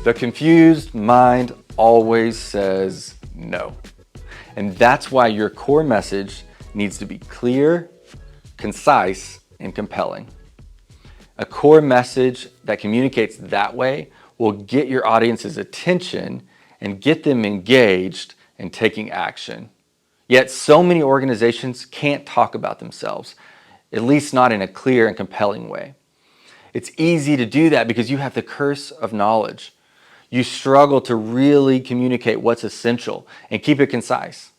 The confused mind always says no. And that's why your core message needs to be clear, concise, and compelling. A core message that communicates that way will get your audience's attention and get them engaged and taking action. Yet so many organizations can't talk about themselves, at least not in a clear and compelling way. It's easy to do that because you have the curse of knowledge. You struggle to really communicate what's essential and keep it concise.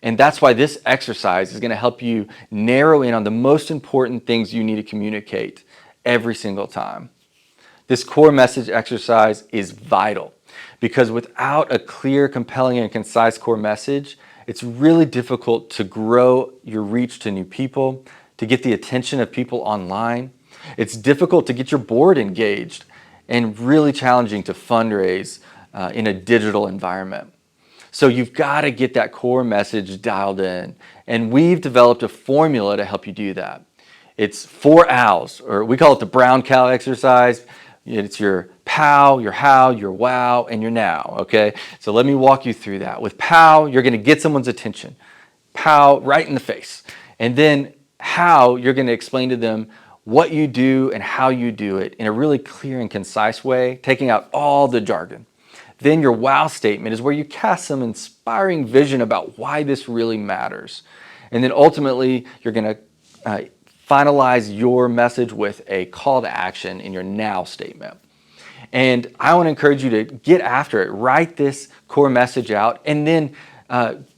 And that's why this exercise is going to help you narrow in on the most important things you need to communicate every single time. This core message exercise is vital because without a clear, compelling, and concise core message, it's really difficult to grow your reach to new people, to get the attention of people online. It's difficult to get your board engaged and really challenging to fundraise in a digital environment. So you've got to get that core message dialed in. And we've developed a formula to help you do that. It's 4 Owls, or we call it the brown cow exercise. It's your POW, your HOW, your WOW, and your NOW, okay? So let me walk you through that. With POW, you're going to get someone's attention. POW, right in the face. And then HOW, you're going to explain to them what you do and how you do it in a really clear and concise way, taking out all the jargon. Then your wow statement is where you cast some inspiring vision about why this really matters. And then ultimately, you're going to finalize your message with a call to action in your now statement. And I want to encourage you to get after it, write this core message out, and then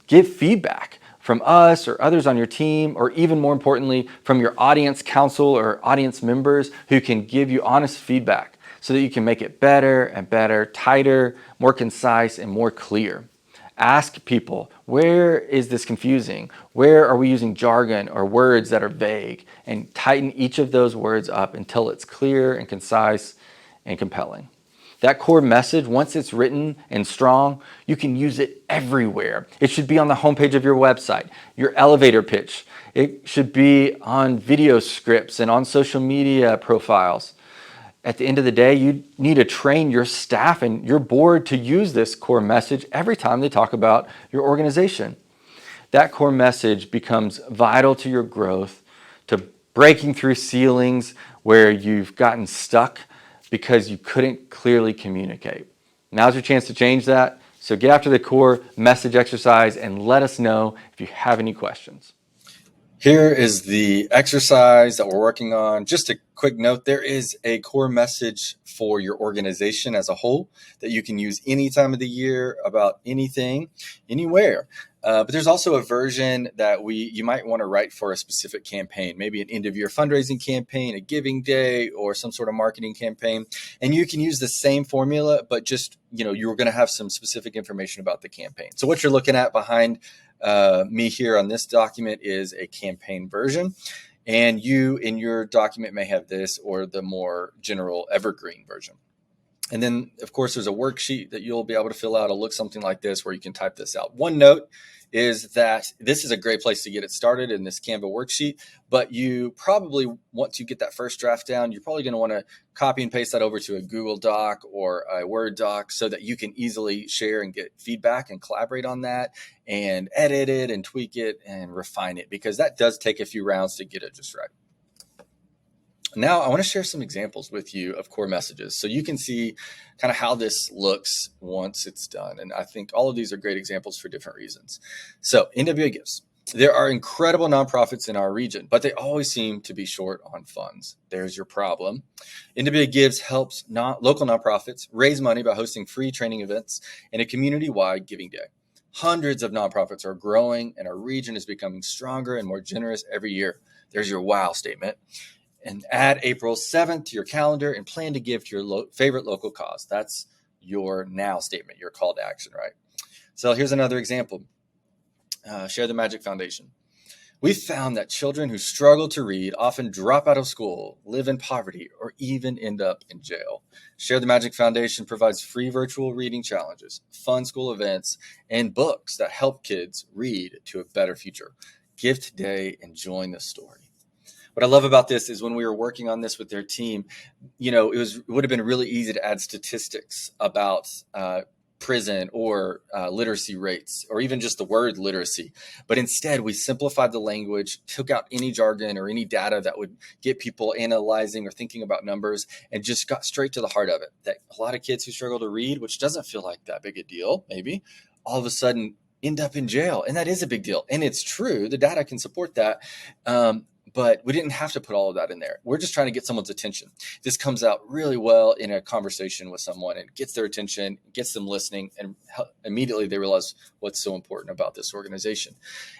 give feedback from us or others on your team, or even more importantly, from your audience council or audience members who can give you honest feedback so that you can make it better and better, tighter, more concise, and more clear. Ask people, where is this confusing? Where are we using jargon or words that are vague? And tighten each of those words up until it's clear and concise and compelling. That core message, once it's written and strong, you can use it everywhere. It should be on the homepage of your website, your elevator pitch. It should be on video scripts and on social media profiles. At the end of the day, you need to train your staff and your board to use this core message every time they talk about your organization. That core message becomes vital to your growth, to breaking through ceilings where you've gotten stuck because you couldn't clearly communicate. Now's your chance to change that. So get after the core message exercise and let us know if you have any questions. Here is the exercise that we're working on. Just a quick note, there is a core message for your organization as a whole that you can use any time of the year about anything, anywhere. But there's also a version that you might want to write for a specific campaign, maybe an end of year fundraising campaign, a giving day, or some sort of marketing campaign. And you can use the same formula, but just, you're going to have some specific information about the campaign. So what you're looking at behind me here on this document is a campaign version. And you in your document may have this or the more general evergreen version. And then, of course, there's a worksheet that you'll be able to fill out. It'll look something like this where you can type this out. One note is that this is a great place to get it started in this Canva worksheet, but you probably want to get that first draft down. You're probably going to want to copy and paste that over to a Google Doc or a Word doc so that you can easily share and get feedback and collaborate on that and edit it and tweak it and refine it, because that does take a few rounds to get it just right. Now, I want to share some examples with you of core messages so you can see kind of how this looks once it's done. And I think all of these are great examples for different reasons. So, NWA Gives. There are incredible nonprofits in our region, but they always seem to be short on funds. There's your problem. NWA Gives helps local nonprofits raise money by hosting free training events and a community-wide giving day. Hundreds of nonprofits are growing, and our region is becoming stronger and more generous every year. There's your wow statement. And add April 7th to your calendar and plan to give to your favorite local cause. That's your now statement, your call to action, right? So here's another example. Share the Magic Foundation. We've found that children who struggle to read often drop out of school, live in poverty, or even end up in jail. Share the Magic Foundation provides free virtual reading challenges, fun school events, and books that help kids read to a better future. Give today and join the story. What I love about this is when we were working on this with their team, it would have been really easy to add statistics about prison or literacy rates, or even just the word literacy. But instead, we simplified the language, took out any jargon or any data that would get people analyzing or thinking about numbers, and just got straight to the heart of it. That a lot of kids who struggle to read, which doesn't feel like that big a deal, maybe, all of a sudden end up in jail. And that is a big deal. And it's true. The data can support that. But we didn't have to put all of that in there. We're just trying to get someone's attention. This comes out really well in a conversation with someone and gets their attention, gets them listening, and immediately they realize what's so important about this organization.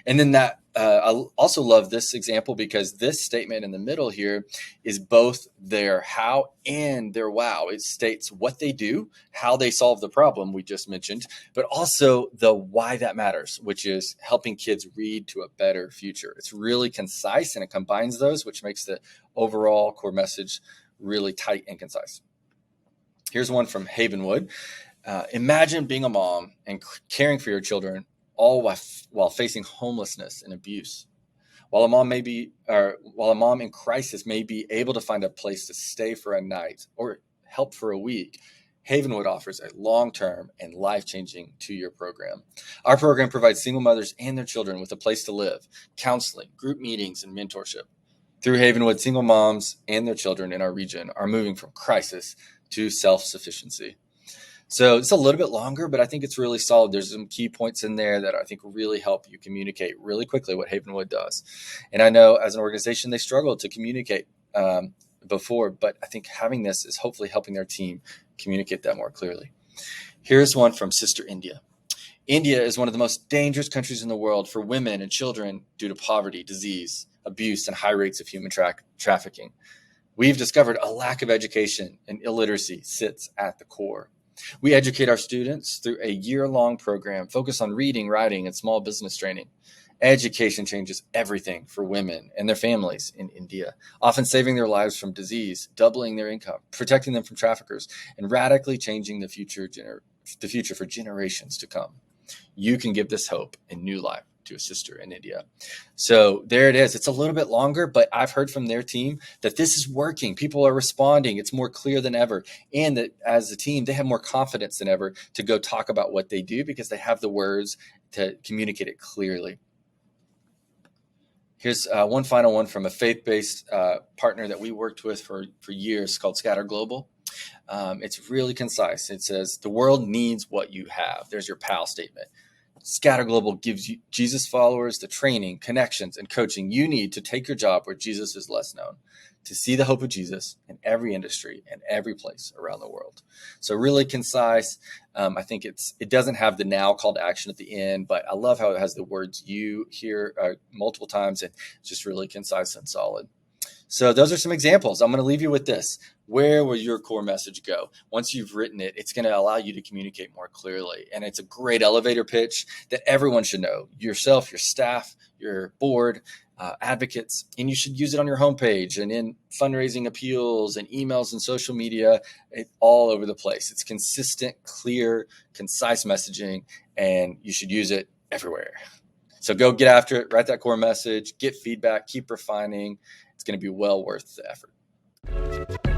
And then I also love this example because this statement in the middle here is both their how and their wow. It states what they do, how they solve the problem we just mentioned, but also the why that matters, which is helping kids read to a better future. It's really concise and it combines those, which makes the overall core message really tight and concise. Here's one from Havenwood. Imagine being a mom and caring for your children all while facing homelessness and abuse. While a mom in crisis may be able to find a place to stay for a night or help for a week, Havenwood offers a long-term and life-changing 2-year program. Our program provides single mothers and their children with a place to live, counseling, group meetings, and mentorship. Through Havenwood, single moms and their children in our region are moving from crisis to self-sufficiency. So it's a little bit longer, but I think it's really solid. There's some key points in there that I think really help you communicate really quickly what Havenwood does. And I know as an organization, they struggled to communicate before, but I think having this is hopefully helping their team communicate that more clearly. Here's one from Sister India. India is one of the most dangerous countries in the world for women and children due to poverty, disease, abuse, and high rates of human trafficking. We've discovered a lack of education and illiteracy sits at the core. We educate our students through a year-long program focused on reading, writing, and small business training. Education changes everything for women and their families in India, often saving their lives from disease, doubling their income, protecting them from traffickers, and radically changing the future for generations to come. You can give this hope and new life to a sister in India. So there it is. It's a little bit longer, but I've heard from their team that this is working. People are responding. It's more clear than ever. And that as a team, they have more confidence than ever to go talk about what they do because they have the words to communicate it clearly. Here's one final one from a faith-based partner that we worked with for years called Scatter Global. It's really concise. It says, the world needs what you have. There's your PAL statement. Scatter Global gives you Jesus followers the training, connections, and coaching you need to take your job where Jesus is less known, to see the hope of Jesus in every industry and every place around the world. So really concise. I think it doesn't have the now call to action at the end, but I love how it has the words you here multiple times, and it's just really concise and solid. So those are some examples. I'm going to leave you with this. Where will your core message go? Once you've written it, it's going to allow you to communicate more clearly. And it's a great elevator pitch that everyone should know. Yourself, your staff, your board, advocates, and you should use it on your homepage and in fundraising appeals and emails and social media, all over the place. It's consistent, clear, concise messaging, and you should use it everywhere. So go get after it, write that core message, get feedback, keep refining. It's going to be well worth the effort.